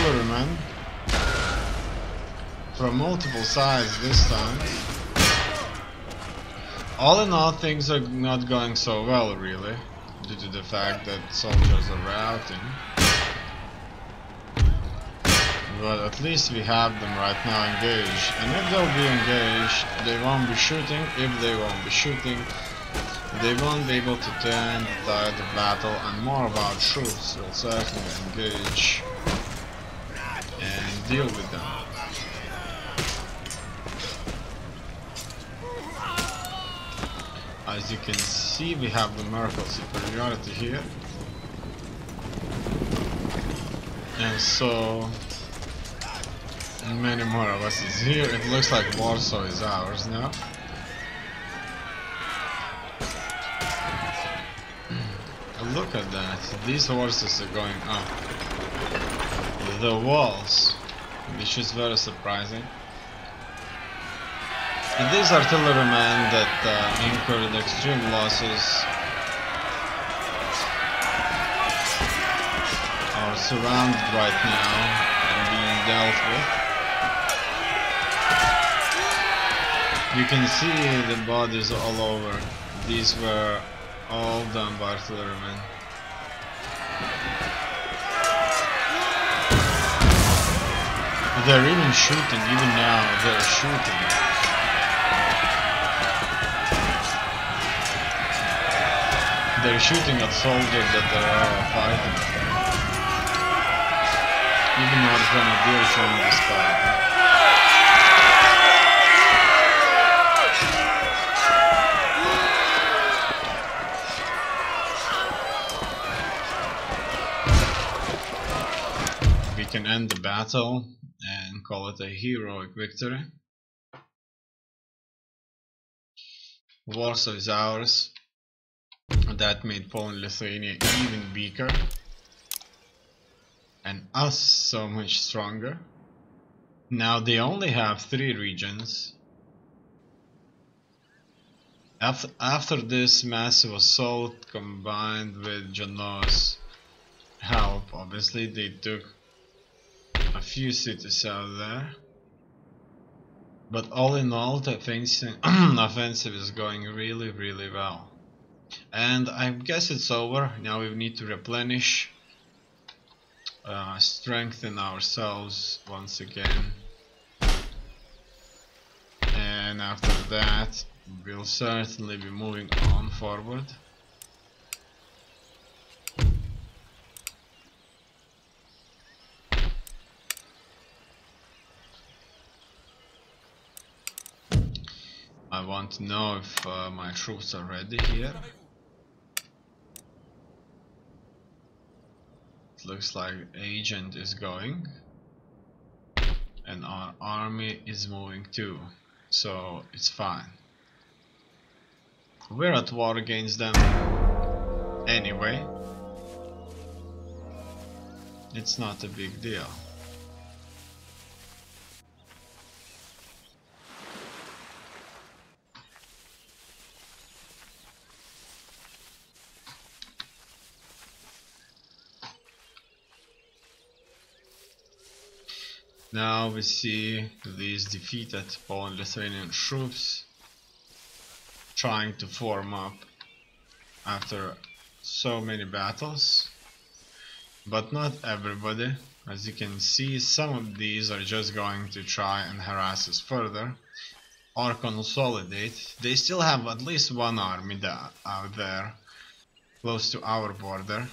artillerymen from multiple sides this time. All in all, things are not going so well, really, due to the fact that soldiers are routing. But at least we have them right now engaged, and if they'll be engaged, they won't be shooting. If they won't be shooting, they won't be able to turn the tide of battle, and more of our troops will certainly engage and deal with them. As you can see, we have numerical superiority here, and so many more of us is here. It looks like Warsaw is ours now. Look at that, these horses are going up the walls, which is very surprising. And these artillerymen that incurred extreme losses are surrounded right now and being dealt with. You can see the bodies all over. These were all done by artillerymen. They're even shooting, even now they're shooting. They're shooting at soldiers that are fighting. Even our grenadiers showing this fight. We can end the battle and call it a heroic victory. Warsaw is ours. That made Poland and Lithuania even weaker, and us so much stronger. Now they only have 3 regions. After this massive assault combined with Genoa's help, obviously they took a few cities out there. But all in all, the offensive is going really, really well. And I guess it's over. Now we need to replenish, strengthen ourselves once again. And after that, we'll certainly be moving on forward. I want to know if my troops are ready here. It looks like agent is going, and our army is moving too, so it's fine. We're at war against them anyway. It's not a big deal. Now we see these defeated Poland-Lithuanian troops trying to form up after so many battles, but not everybody. As you can see, some of these are just going to try and harass us further or consolidate. They still have at least one army out there close to our border.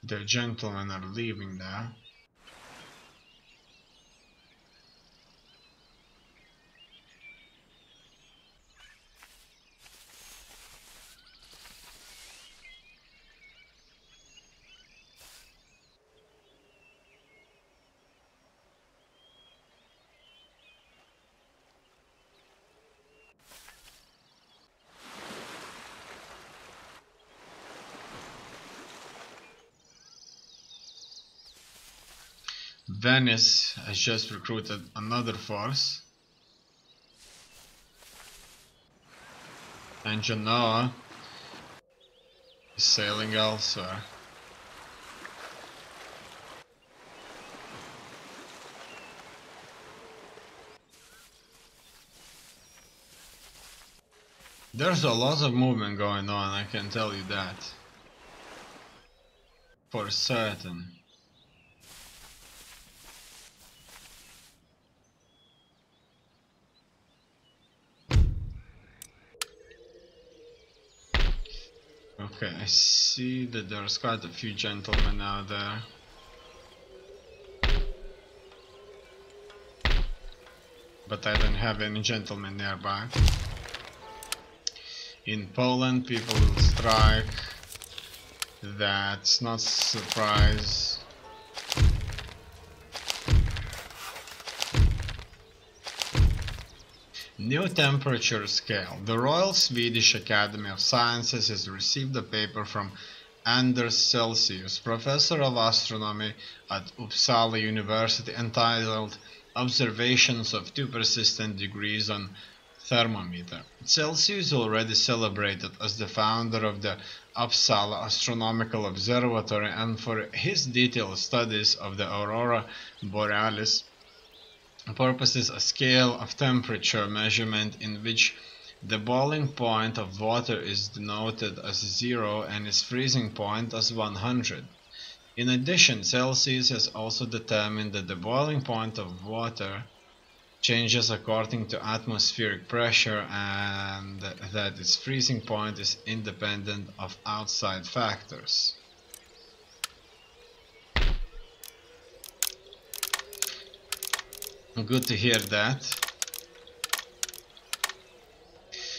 The gentlemen are leaving there. Venice has just recruited another force. And Genoa is sailing elsewhere. There's a lot of movement going on, I can tell you that. For certain. Okay, I see that there's quite a few gentlemen out there. But I don't have any gentlemen nearby. In Poland, people will strike. That's not a surprise. New temperature scale. The Royal Swedish Academy of Sciences has received a paper from Anders Celsius, professor of astronomy at Uppsala University, entitled Observations of 2 Persistent Degrees on Thermometer. Celsius is already celebrated as the founder of the Uppsala Astronomical Observatory, and for his detailed studies of the aurora borealis purposes a scale of temperature measurement in which the boiling point of water is denoted as 0 and its freezing point as 100. In addition, Celsius has also determined that the boiling point of water changes according to atmospheric pressure and that its freezing point is independent of outside factors. Good to hear that.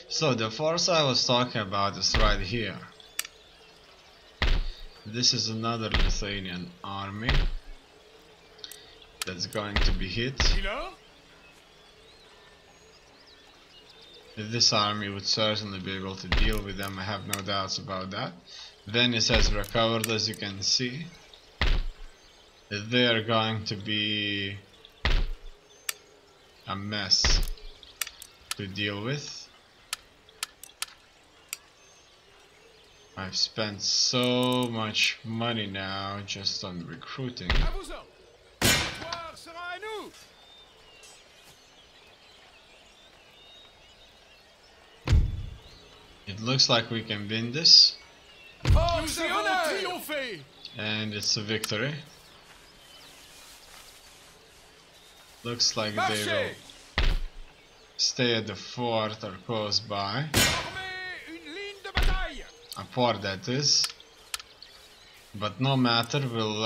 So the force I was talking about is right here. This is another Lithuanian army that's going to be hit. This army would certainly be able to deal with them, I have no doubts about that. Venice has recovered, as you can see. They are going to be a mess to deal with. I've spent so much money now just on recruiting. It looks like we can win this. And it's a victory. Looks like they will stay at the fort or close by. A port, that is. But no matter, we'll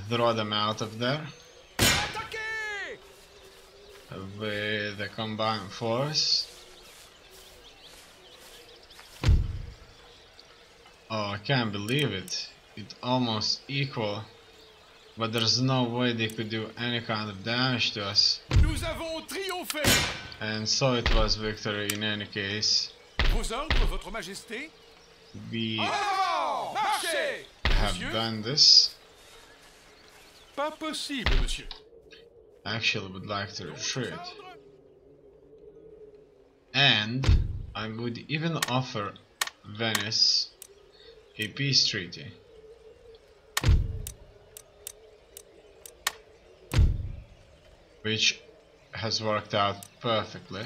draw them out of there with the combined force. Oh, I can't believe it. It's almost equal. But there's no way they could do any kind of damage to us. And so it was victory in any case. We have done this. I actually would like to retreat. And I would even offer Venice a peace treaty. Which has worked out perfectly.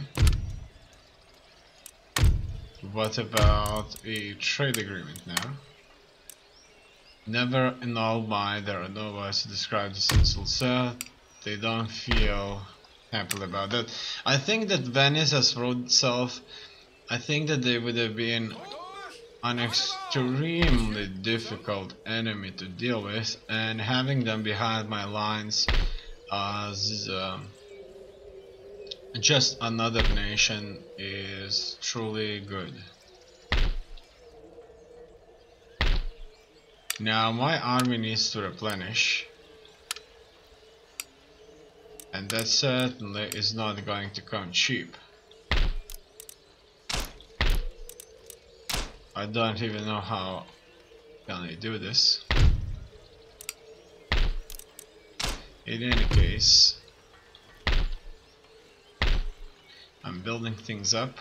What about a trade agreement now? Never in all my there are no words to describe this insult, sir. They don't feel happy about that. I think that Venice has proved itself. I think that they would have been an extremely difficult enemy to deal with, and having them behind my lines as just another nation is truly good. Now my army needs to replenish, and that certainly is not going to come cheap. I don't even know how can I do this. In any case, I'm building things up.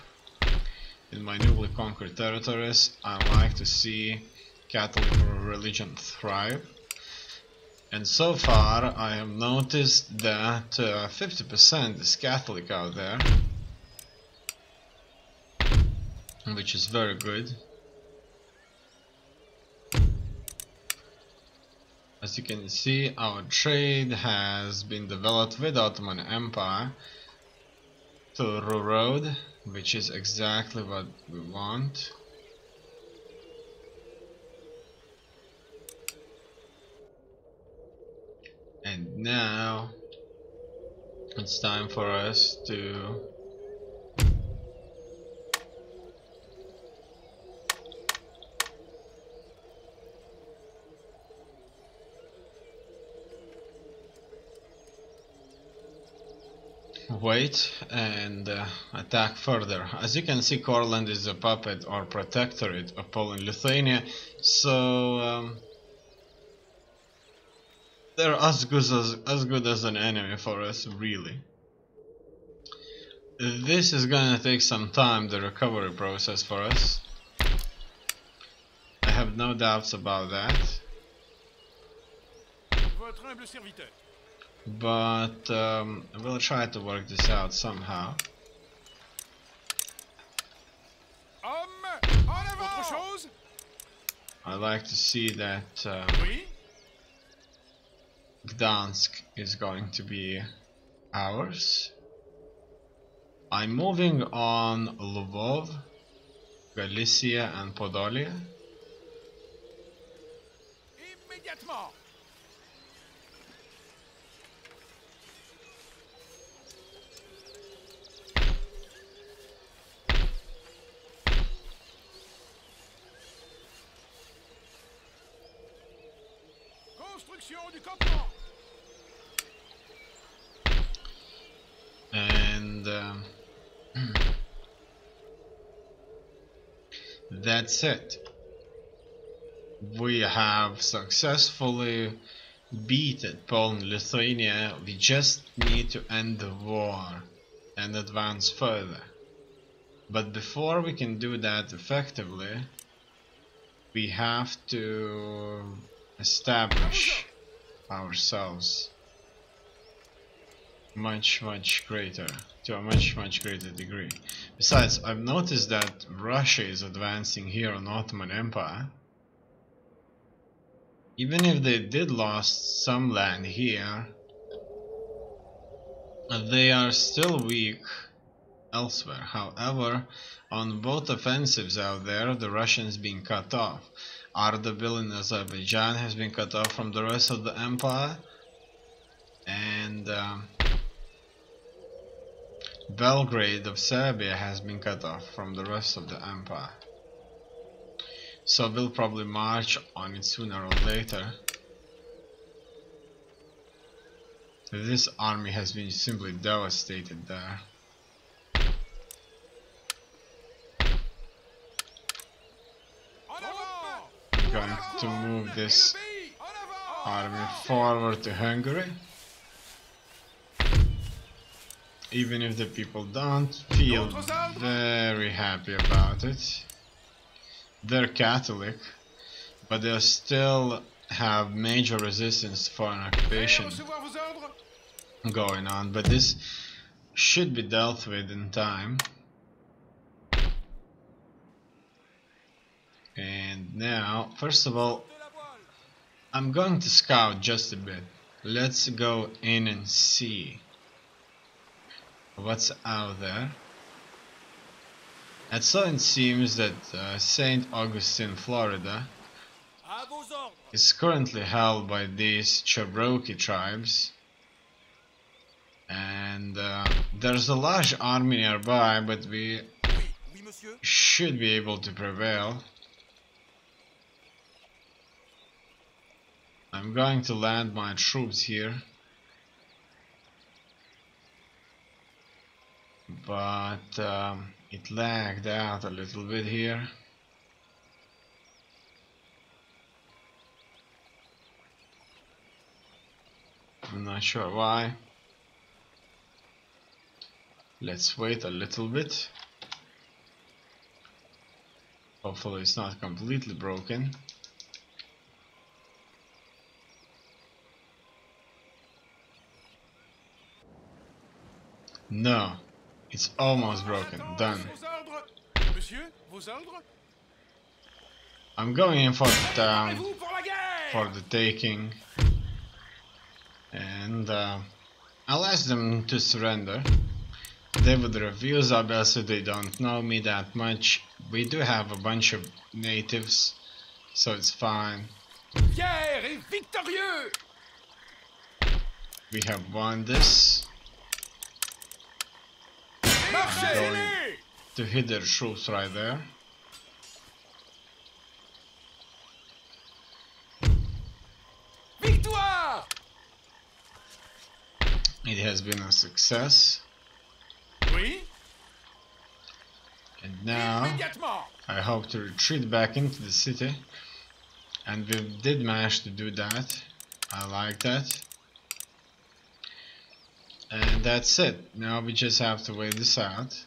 in my newly conquered territories, I like to see Catholic religion thrive. And so far, I have noticed that 50% is Catholic out there, which is very good. As you can see, our trade has been developed with Ottoman Empire to the road, which is exactly what we want. And now it's time for us to wait and attack further. As you can see, Courland is a puppet or protectorate of Poland Lithuania, so they're as good as an enemy for us, really. This is gonna take some time, the recovery process for us. I have no doubts about that. But we'll try to work this out somehow. I like to see that Gdansk is going to be ours. I'm moving on Lvov, Galicia and Podolia. And that's it. We have successfully beaten Poland, Lithuania. We just need to end the war and advance further. But before we can do that effectively, we have to establish ourselves to a much greater degree. Besides, I've noticed that Russia is advancing here on Ottoman Empire. Even if they did lost some land here, they are still weak elsewhere. However, on both offensives out there, the Russians being cut off. Ardabil in Azerbaijan has been cut off from the rest of the empire, and Belgrade of Serbia has been cut off from the rest of the empire. So we'll probably march on it sooner or later. This army has been simply devastated there. I'm going to move this army forward to Hungary. Even if the people don't feel very happy about it. They're Catholic, but they still have major resistance to foreign occupation going on, but this should be dealt with in time. And now, first of all, I'm going to scout just a bit. Let's go in and see what's out there. And so it seems that St. Augustine, Florida is currently held by these Cherokee tribes, and there's a large army nearby, but we should be able to prevail. I'm going to land my troops here, but it lagged out a little bit here. I'm not sure why. Let's wait a little bit. Hopefully it's not completely broken. No, it's almost broken. Done. I'm going in for the town, for the taking, and I'll ask them to surrender. They would refuse, obviously they don't know me that much. We do have a bunch of natives, so it's fine. We have won this. I'm going to hit their troops right there. It has been a success. And now I hope to retreat back into the city, and we did manage to do that. I like that. And that's it. Now we just have to wait this out.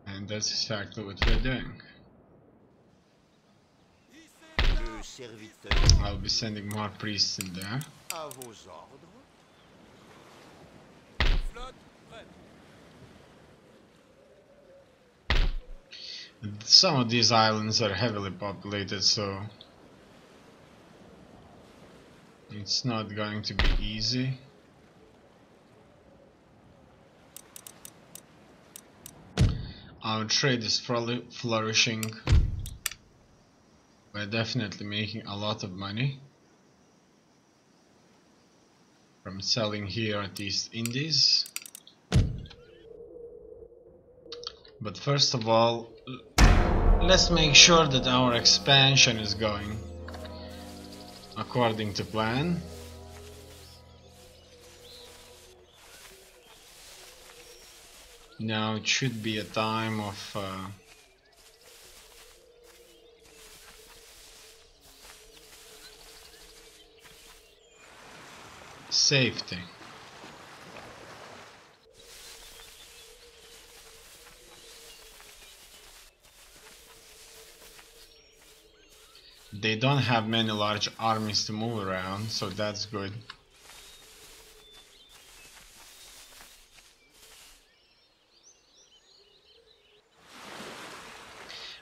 And that's exactly what we're doing. I'll be sending more priests in there. Some of these islands are heavily populated, so it's not going to be easy. Our trade is flourishing. We're definitely making a lot of money from selling here at East Indies. But first of all, let's make sure that our expansion is going according to plan. Now it should be a time of safety. They don't have many large armies to move around, so that's good.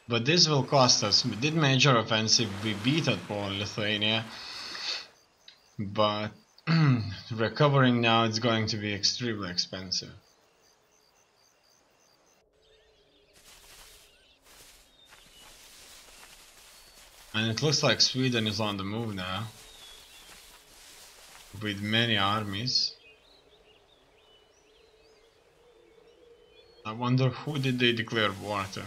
But this will cost us. We did major offensive, we beat at Poland, Lithuania, but recovering now it's going to be extremely expensive. And it looks like Sweden is on the move now, with many armies. I wonder who did they declare war to?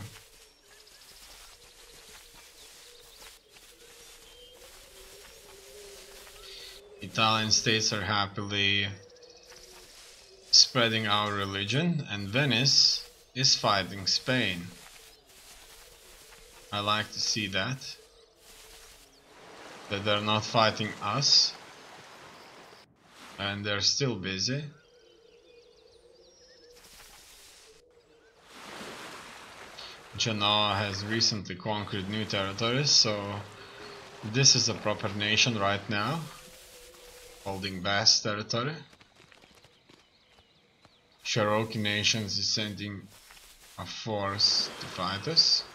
Italian states are happily spreading our religion, and Venice is fighting Spain. I like to see that they're not fighting us, and they're still busy. Genoa has recently conquered new territories, so this is a proper nation right now, holding vast territory. Cherokee Nations is sending a force to fight us.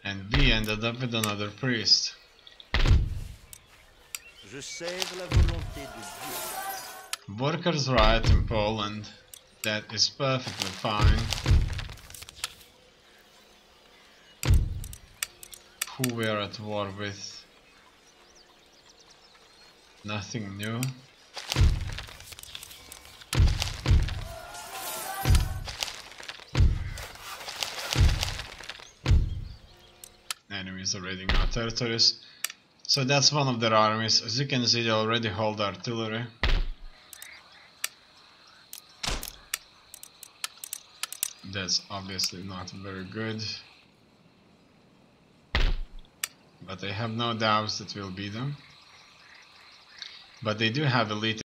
And we ended up with another priest. Workers' riot in Poland. That is perfectly fine. Who we are at war with? Nothing new. Enemies are raiding our territories. So that's one of their armies. As you can see, they already hold artillery. That's obviously not very good. But I have no doubts that we'll beat them. But they do have elite